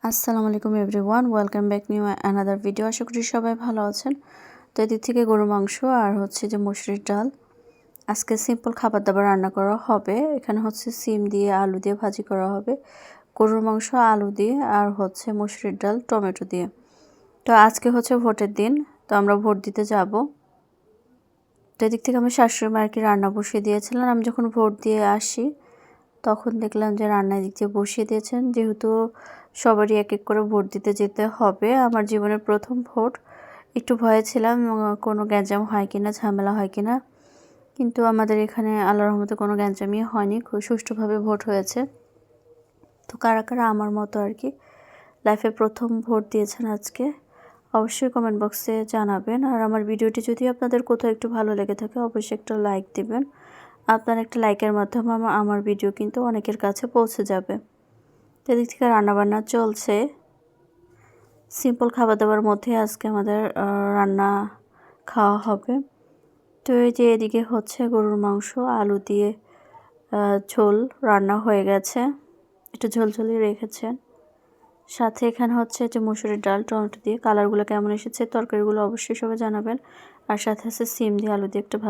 আসসালামু আলাইকুম everyone, welcome back new another video. আশা করি সবাই ভালো আছেন। তো এদিক থেকে গরুর মাংস আর হচ্ছে যে মসুরির ডাল, আজকে সিম্পল খাবার দাবার রান্না করা হবে। এখানে হচ্ছে সিম দিয়ে আলু দিয়ে ভাজি করা হবে, গরুর মাংস আলু দিয়ে, আর হচ্ছে মসুরির ডাল টমেটো দিয়ে। তো আজকে হচ্ছে ভোটের দিন, তো আমরা ভোট দিতে যাব। তো এদিক থেকে আমি শাশুড়ি মা আর কি রান্না বসিয়ে দিয়েছিলাম। আমি যখন ভোট দিয়ে আসি তখন দেখলাম যে রান্নার দিক দিয়ে বসিয়ে দিয়েছেন। যেহেতু সবারই এক এক করে ভোট দিতে যেতে হবে, আমার জীবনের প্রথম ভোট, একটু ভয়ে ছিলাম কোনো গ্যাঞ্জাম হয় কিনা, ঝামেলা হয় কিনা, কিন্তু আমাদের এখানে আল্লাহর রহমতে কোনো গ্যাঞ্জামই হয়নি, খুব সুষ্ঠুভাবে ভোট হয়েছে। তো কারা কারা আমার মতো আর কি লাইফে প্রথম ভোট দিয়েছেন আজকে, অবশ্যই কমেন্ট বক্সে জানাবেন। আর আমার ভিডিওটি যদি আপনাদের কোথাও একটু ভালো লেগে থাকে অবশ্যই একটা লাইক দিবেন। আপনার একটা লাইকের মাধ্যমে আমার ভিডিও কিন্তু অনেকের কাছে পৌঁছে যাবে। তো এদিক থেকে রান্নাবান্না চলছে, সিম্পল খাবার দাবার মধ্যে আজকে আমাদের রান্না খাওয়া হবে। তো এই যে এদিকে হচ্ছে গরুর মাংস আলু দিয়ে ঝোল রান্না হয়ে গেছে, একটু ঝোলঝোলি রেখেছেন। সাথে এখানে হচ্ছে যে মসুরির ডাল টমেটো দিয়ে, কালারগুলো কেমন এসেছে তরকারিগুলো অবশ্যই সবাই জানাবেন। আর সাথে আছে সিম দিয়ে আলু দিয়ে একটা ভাজি।